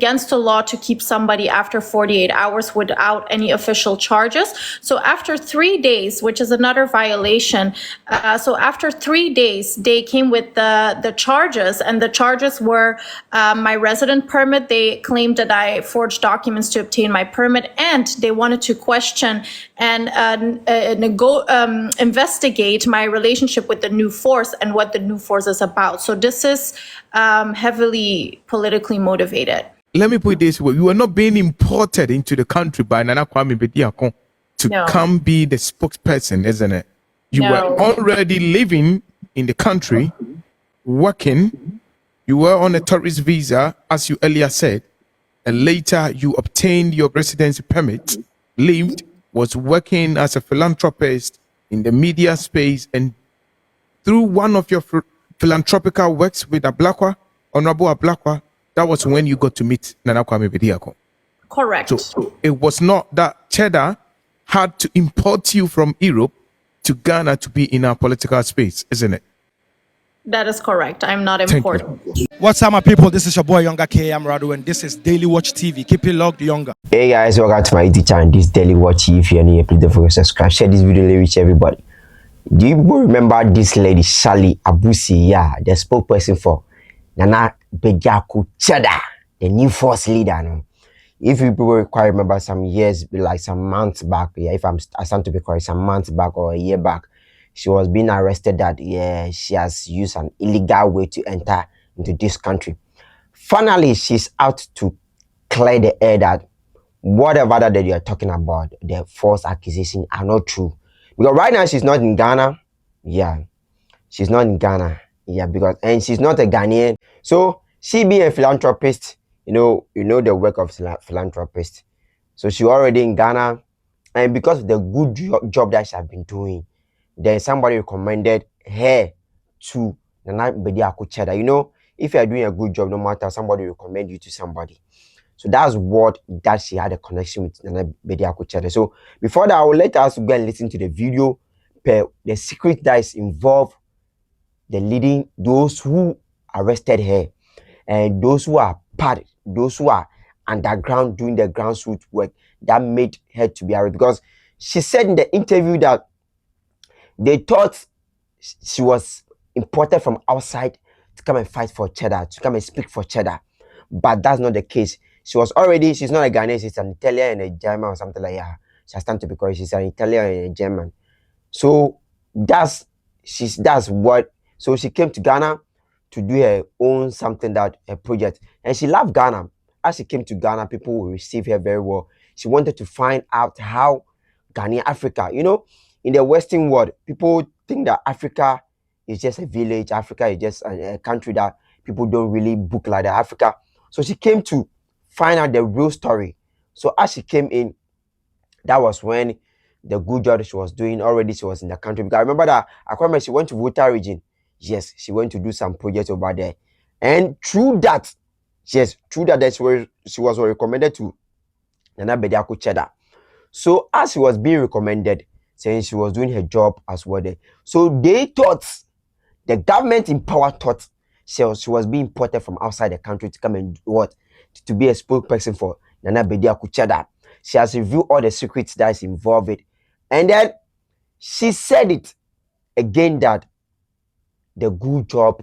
against the law to keep somebody after 48 hours without any official charges. So after 3 days, which is another violation, so after 3 days, they came with the charges, and the charges were my resident permit. They claimed that I forged documents to obtain my permit, and they wanted to question and investigate my relationship with the new force and what the new force is about. So this is heavily politically motivated. Let me put it this way. You are not being imported into the country by Nana Kwame Bediako to come be the spokesperson, isn't it? You were already living in the country, working. You were on a tourist visa, as you earlier said, and later you obtained your residency permit, lived, was working as a philanthropist in the media space, and through one of your philanthropical works with Ablakwa, Honorable Ablakwa, that was when you got to meet Nana Kwame Bediako. Correct. So it was not that Cheddar had to import you from Europe to Ghana to be in our political space, isn't it? That is correct. I'm not important. What's up, my people? This is your boy Younger K. I'm Rado, and this is Daily Watch TV. Keep it locked, Younger. Hey guys, welcome to my YouTube channel. This is Daily Watch TV. If you're new, please don't forget to subscribe. Share this video, reach everybody. Do you remember this lady, Shali Abusi? Yeah, the spokesperson for Nana Bediako Cheddar, the new force leader. No? If you people quite remember some years, like some months back, yeah, if I stand to be correct, some months back or a year back, she was being arrested that she has used an illegal way to enter into this country. Finally, she's out to clear the air that whatever that they are talking about, the false accusations are not true. Because right now she's not in Ghana. Yeah, she's not in Ghana. Yeah, and she's not a Ghanaian. So she being a philanthropist, you know the work of philanthropist. So she already in Ghana, and because of the good job that she has been doing, then somebody recommended her to Nana Bediako Cheddar. You know, if you are doing a good job, no matter, somebody recommend you to somebody. So that's what that she had a connection with Nana Bediako Cheddar. So before that, I will let us go and listen to the video per the secret that is involved, the leading those who arrested her and those who are underground doing the grassroots work that made her to be arrested. Because she said in the interview that they thought she was imported from outside to come and fight for Cheddar, to come and speak for Cheddar. But that's not the case. She's not a Ghanaian, she's an Italian and a German or something like that. She has to be correct, she's an Italian and a German. So that's what. So she came to Ghana to do her own something, that a project, and she loved Ghana. As she came to Ghana, people will receive her very well. She wanted to find out how Ghanaian Africa, you know, in the Western world, people think that Africa is just a village. Africa is just a country that people don't really book like that. Africa. So she came to find out the real story. So as she came in, that was when the good job she was doing already, she was in the country. Because I remember that Kwame, she went to Volta region. Yes, she went to do some projects over there. And through that, she was recommended to Nana Bediako Cheddar. So as she was being recommended, saying she was doing her job as well there. So they thought, the government in power thought she was being imported from outside the country to come and to be a spokesperson for Nana Bediako Cheddar. She has revealed all the secrets that is involved with. And then she said it again that the good job,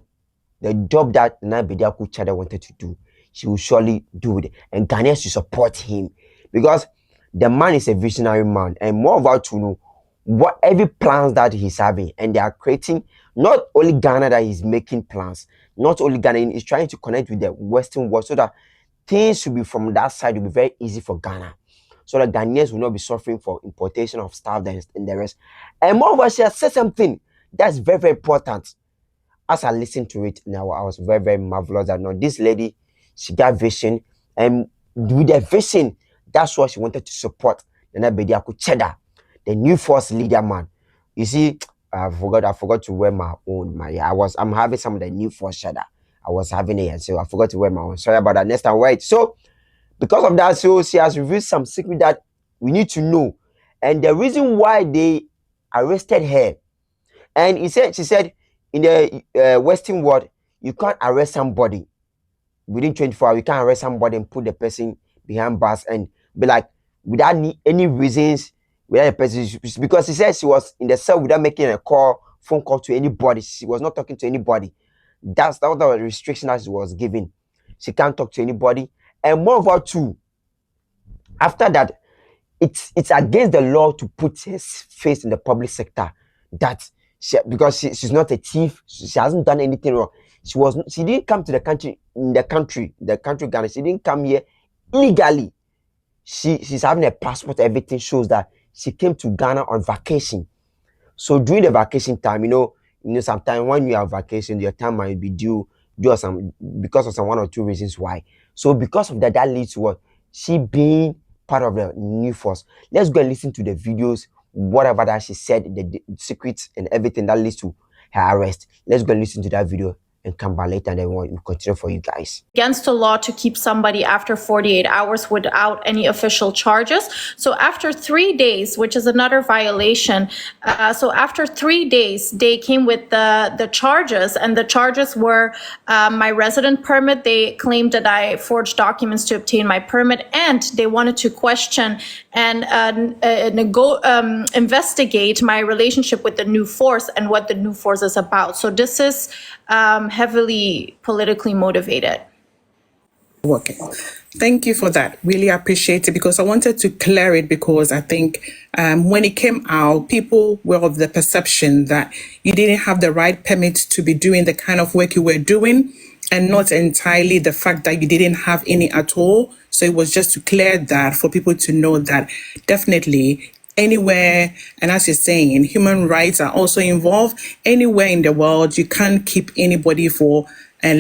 the job that Nana Bediako Cheddar wanted to do, she will surely do it. And Ghanaians should support him because the man is a visionary man, and more about to know what every plans that he's having, and they are creating not only Ghana that he's making plans, not only Ghana, he's trying to connect with the Western world so that things should be from that side will be very easy for Ghana, so that Ghanaians will not be suffering for importation of stuff and the rest. And moreover, she has said something that's very, very important. As I listened to it now, I was very, very marvelous that this lady, she got vision, and with the vision, that's what she wanted to support Nana Bediako Cheddar, the new force leader man. You see, I forgot to wear my own. I'm having some of the new force Cheddar. I was having it, so I forgot to wear my own. Sorry about that. Next time, wait. So because of that, so she has revealed some secret that we need to know, and the reason why they arrested her. And she said, in the Western world, you can't arrest somebody within 24 hours, you can't arrest somebody and put the person behind bars and be like, without any reasons, without a person, because she said she was in the cell without making a phone call to anybody. She was not talking to anybody. That was the restriction that she was given. She can't talk to anybody. And moreover, too, after that, it's against the law to put her face in the public sector. That because she's not a thief, she hasn't done anything wrong. She didn't come to the country Ghana. She didn't come here illegally. She's having a passport. Everything shows that she came to Ghana on vacation. So during the vacation time, sometimes when you have vacation, your time might be due because of some one or two reasons why. So because of that leads to what? She being part of the new force. Let's go and listen to the videos, whatever that she said, the secrets and everything that leads to her arrest. Let's go and listen to that video and come back later, and then we'll continue for you guys. Against the law to keep somebody after 48 hours without any official charges. So after 3 days, which is another violation, so after 3 days, they came with the charges, and the charges were my resident permit. They claimed that I forged documents to obtain my permit, and they wanted to question and investigate my relationship with the new force and what the new force is about. So this is heavily politically motivated. Okay. Thank you for that. Really appreciate it, because I wanted to clear it, because I think when it came out, people were of the perception that you didn't have the right permit to be doing the kind of work you were doing, and not entirely the fact that you didn't have any at all. So it was just to clear that for people to know that definitely anywhere, and as you're saying, human rights are also involved. Anywhere in the world, you can't keep anybody for a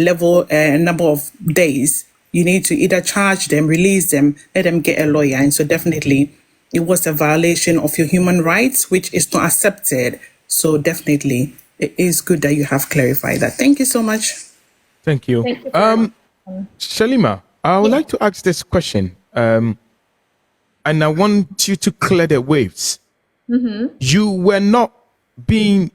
number of days. You need to either charge them, release them, let them get a lawyer. And so definitely it was a violation of your human rights, which is not accepted. So definitely it is good that you have clarified that. Thank you so much. Thank you. Thank you Shalimar, I would like to ask this question. And I want you to clear the waves. You were not being,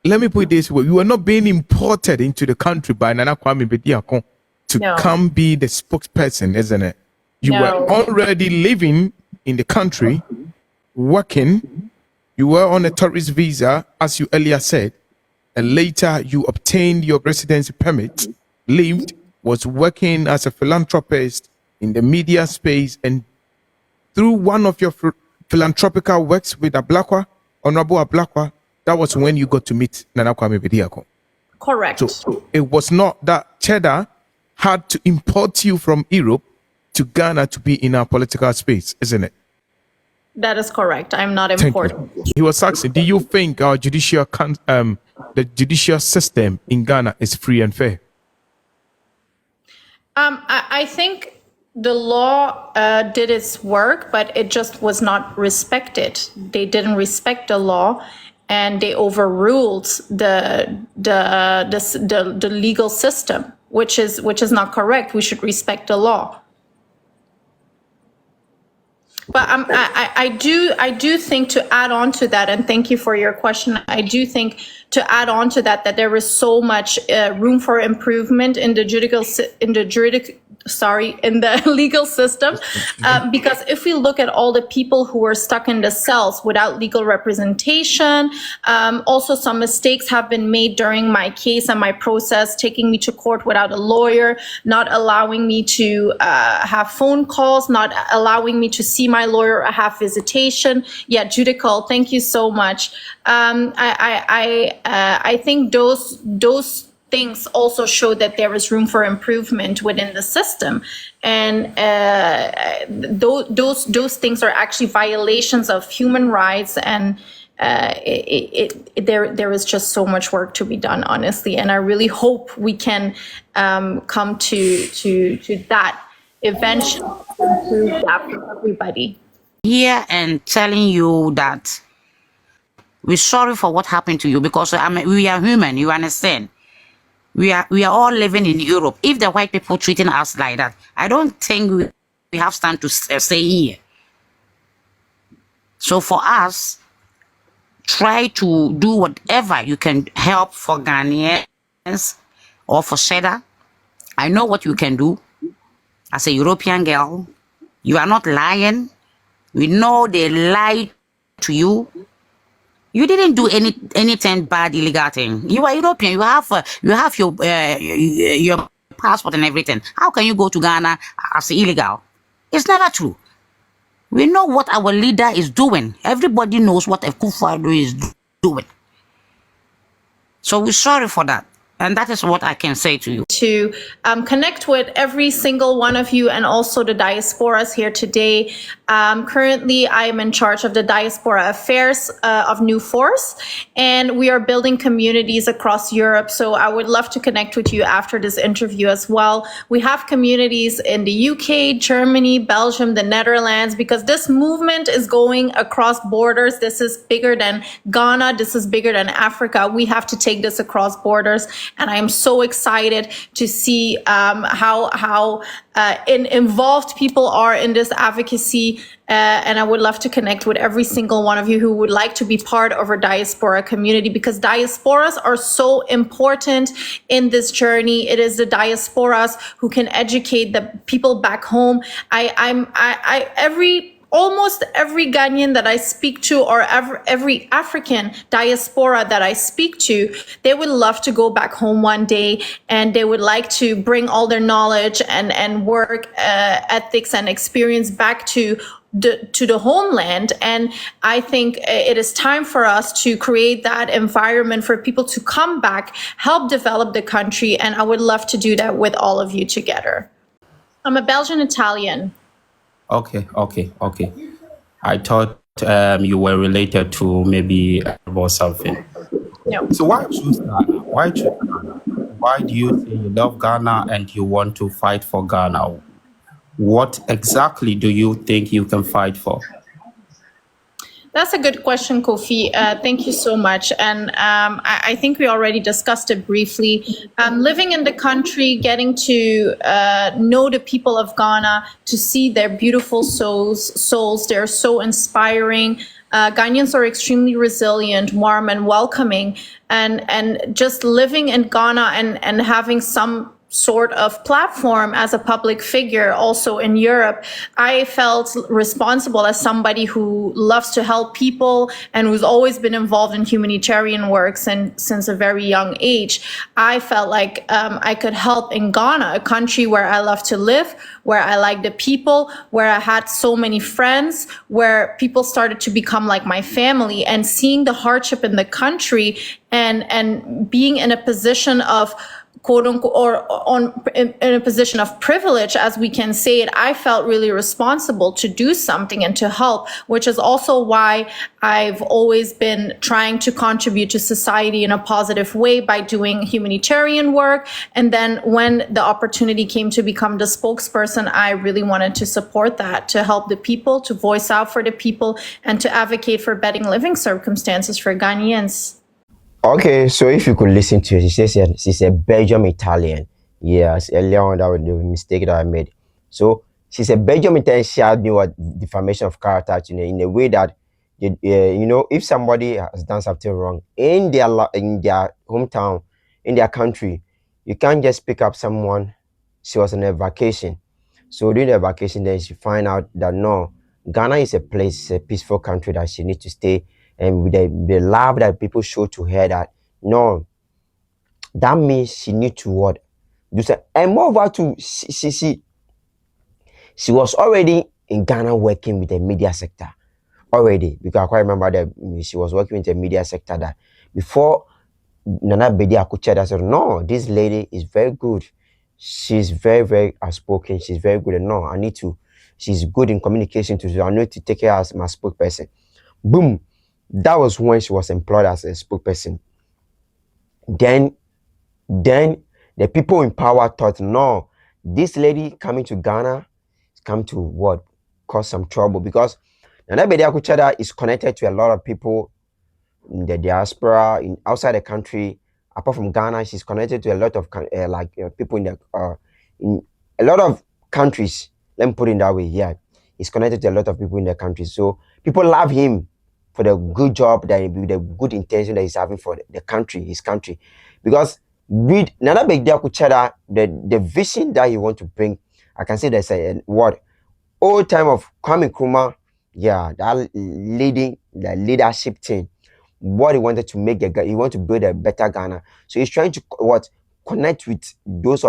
let me put it this way, you were not being imported into the country by Nana Kwame Bediako to come be the spokesperson, isn't it? You were already living in the country, working. You were on a tourist visa, as you earlier said, and later you obtained your residency permit, lived, was working as a philanthropist in the media space, and through one of your philanthropical works with Honorable Ablakwa, that was when you got to meet Nana Kwame Bediako. Correct. So it was not that Cheddar had to import you from Europe to Ghana to be in our political space, isn't it? That is correct. I'm not important. He was asking, do you think our the judicial system in Ghana is free and fair? I think the law did its work, but it just was not respected. They didn't respect the law, and they overruled the legal system, which is not correct. We should respect the law. But I do think, to add on to that, and thank you for your question, I do think to add on to that there is so much room for improvement in the legal system, because if we look at all the people who were stuck in the cells without legal representation, also some mistakes have been made during my case and my process, taking me to court without a lawyer, not allowing me to have phone calls, not allowing me to see my lawyer or have visitation. Yeah, Judicial, thank you so much. I think those things also show that there is room for improvement within the system, and those things are actually violations of human rights, and there is just so much work to be done, honestly, and I really hope we can come to that eventually, to improve that for everybody. Here and telling you that we're sorry for what happened to you, because we are human, you understand? We are all living in Europe. If the white people treating us like that, I don't think we have stand to stay here. So for us, try to do whatever you can help for Ghanaians or for Cheddar. I know what you can do as a European girl. You are not lying. We know they lied to you. You didn't do anything bad, illegal thing. You are European. You have your passport and everything. How can you go to Ghana as illegal? It's never true. We know what our leader is doing. Everybody knows what Akufo-Addo is doing. So we're sorry for that. And that is what I can say to you. To connect with every single one of you and also the diasporas here today. Currently, I am in charge of the diaspora affairs of New Force, and we are building communities across Europe. So I would love to connect with you after this interview as well. We have communities in the UK, Germany, Belgium, the Netherlands, because this movement is going across borders. This is bigger than Ghana. This is bigger than Africa. We have to take this across borders. And I am so excited to see how involved people are in this advocacy. And I would love to connect with every single one of you who would like to be part of our diaspora community, because diasporas are so important in this journey. It is the diasporas who can educate the people back home. Almost every Ghanaian that I speak to, or every African diaspora that I speak to, they would love to go back home one day, and they would like to bring all their knowledge and work ethics and experience back to the homeland. And I think it is time for us to create that environment for people to come back, help develop the country, and I would love to do that with all of you together. I'm a Belgian Italian. Okay. I thought you were related to maybe about something. No. So why choose Ghana? Why choose Ghana? Why do you say you love Ghana and you want to fight for Ghana? What exactly do you think you can fight for? That's a good question, Kofi. Thank you so much. And I think we already discussed it briefly. Living in the country, getting to know the people of Ghana, to see their beautiful souls, they're so inspiring. Ghanaians are extremely resilient, warm, and welcoming. And just living in Ghana and having some sort of platform as a public figure also in Europe, I felt responsible as somebody who loves to help people and who's always been involved in humanitarian works and since a very young age. I felt like I could help in Ghana, a country where I love to live, where I like the people, where I had so many friends, where people started to become like my family, and seeing the hardship in the country and being in a position of quote unquote, or in a position of privilege, as we can say it, I felt really responsible to do something and to help, which is also why I've always been trying to contribute to society in a positive way by doing humanitarian work. And then when the opportunity came to become the spokesperson, I really wanted to support that, to help the people, to voice out for the people, and to advocate for better living circumstances for Ghanaians. Okay, so if you could listen to her, she says she's a Belgium Italian. Yes, earlier on that was the mistake that I made. So she's a Belgium Italian. She had knew defamation of character, in a way that, if somebody has done something wrong in their hometown, in their country, you can't just pick up someone. She was on a vacation. So during the vacation, then she find out that no, Ghana is a place, a peaceful country that she needs to stay. And with the love that people show to her, that no, that means she need to what? Do so. And moreover to she was already in Ghana working with the media sector already, because I quite remember that she was working with the media sector that before Nana Bediako Cheddar said, no, this lady is very good. She's very, very outspoken. She's very good. And no, she's good in communication too. So I need to take her as my spokesperson. Boom. That was when she was employed as a spokesperson. Then the people in power thought, no, this lady coming to Ghana is come to what? Cause some trouble, because Nana Bediako Cheddar is connected to a lot of people in the diaspora, outside the country. Apart from Ghana, she's connected to a lot of people in a lot of countries. Let me put it that way. Yeah, he's connected to a lot of people in the country. So people love him for the good job, the good intention that he's having for the country, his country. Because with Nana Bediako Cheddar, the vision that he want to bring, I can say there's a word old time of Kwame Nkrumah, yeah, that leading the leadership team. What he wanted to make he want to build a better Ghana. So he's trying to connect with those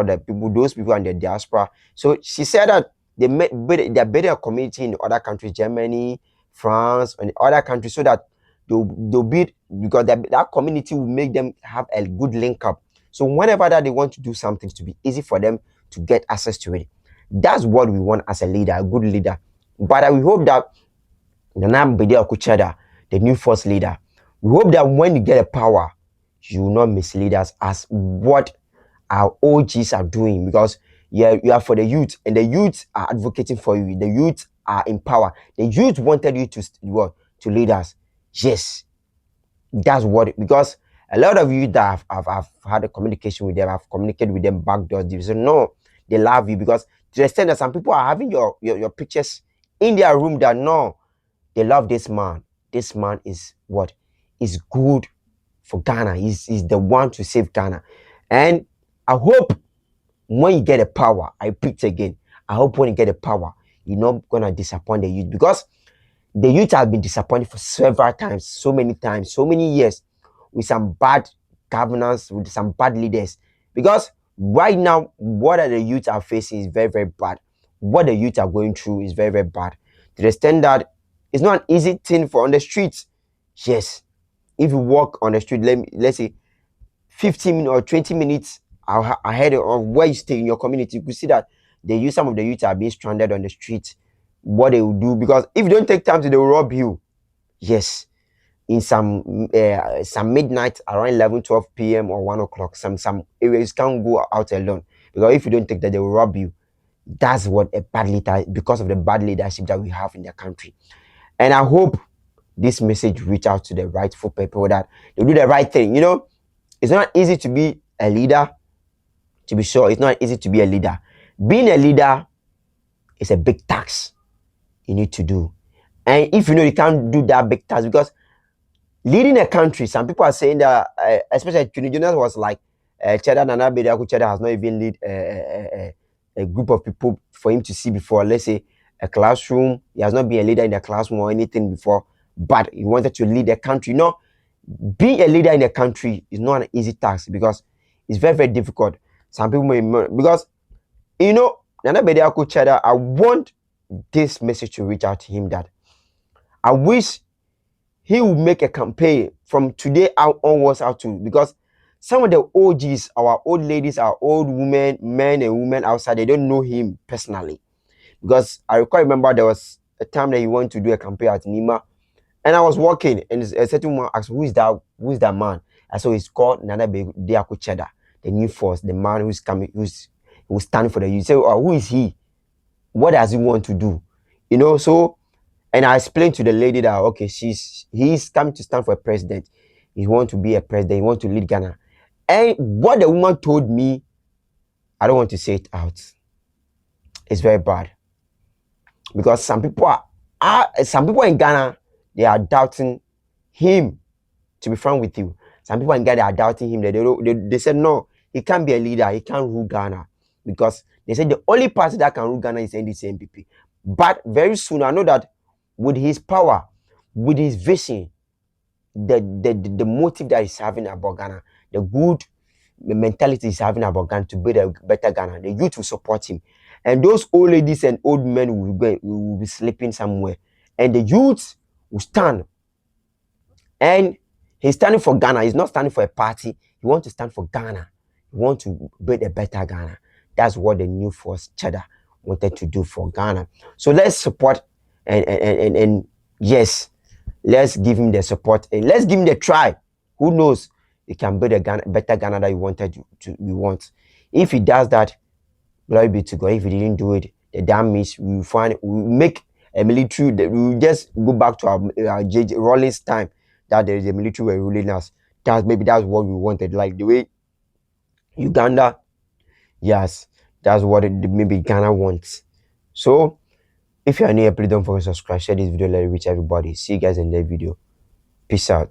people in the diaspora. So she said that they're building a community in other countries, Germany, France, and other countries, so that they'll build, because that community will make them have a good link up. So whenever that they want to do something, to be easy for them to get access to it. That's what we want as a leader, a good leader. But we hope that Nana Bediako Cheddar, the new first leader, we hope that when you get a power, you will not mislead us as what our OGs are doing, because you are for the youth, and the youth are advocating for you. The youth are in power. The youth wanted you to lead us. Yes, that's what, because a lot of you that have had a communication with them, I've communicated with them backdoors. They say no, they love you, because to the extent that some people are having your pictures in their room, that no, they love this man. This man is what is good for Ghana. He's the one to save Ghana. And I hope when you get a power, I preach again, I hope when you get a power, you're not gonna disappoint the youth, because the youth have been disappointed for several times, so many years, with some bad governance, with some bad leaders. Because right now, what the youth are facing is very, very bad. What the youth are going through is very, very bad. To the extent that it's not an easy thing for on the streets. Yes, if you walk on the street, let's say 15 or 20 minutes ahead of where you stay in your community, you could see that some of the youth are being stranded on the street. What they will do, because if you don't take time to, they will rob you. Yes, in some midnight, around 11, 12 p.m. or 1 o'clock, some areas can't go out alone, because if you don't take that, they will rob you. That's what a bad leader, because of the bad leadership that we have in the country. And I hope this message reach out to the rightful people, that they do the right thing. It's not easy to be a leader, to be sure. It's not easy to be a leader. Being a leader is a big task you need to do. And if you can't do that big task, because leading a country, some people are saying that, especially Judicial was like, Cheddar, Nana Bediako Cheddar has not even lead a group of people for him to see before. Let's say a classroom. He has not been a leader in the classroom or anything before, but he wanted to lead the country. Being a leader in the country is not an easy task, because it's very, very difficult. Some people may, because Nana Bediako Cheddar, I want this message to reach out to him, that I wish he would make a campaign from today out onwards out to, because some of the OGs, our old ladies, our old women, men and women outside, they don't know him personally. Because I quite remember there was a time that he wanted to do a campaign at Nima, and I was walking, and a certain woman asked, who is that man? I saw he's called Nana Bediako Cheddar, the new force, the man who's standing for the youth. Say, who is he? What does he want to do? So, and I explained to the lady that, okay, he's coming to stand for a president. He wants to be a president. He wants to lead Ghana. And what the woman told me, I don't want to say it out. It's very bad, because some people in Ghana, they are doubting him. To be frank with you, some people in Ghana are doubting him. They said no, he can't be a leader. He can't rule Ghana, because they said the only party that can rule Ghana is NDC MPP. But very soon, I know that with his power, with his vision, the motive that he's having about Ghana, the good mentality he's having about Ghana to build a better Ghana, the youth will support him. And those old ladies and old men will be sleeping somewhere. And the youth will stand. And he's standing for Ghana. He's not standing for a party. He wants to stand for Ghana. He wants to build a better Ghana. That's what the new force Cheddar wanted to do for Ghana. So let's support and yes, let's give him the support and let's give him the try. Who knows? He can build a better Ghana that we want. If he does that, glory be to God. If he didn't do it, the damn means we make a military. We will just go back to our J.J. Rawlings time, that there is a military were ruling us. That's what we wanted. Like the way Uganda, yes, that's what maybe Ghana wants. So if you are new, please don't forget to subscribe, share this video, let it reach everybody. See you guys in the video. Peace out.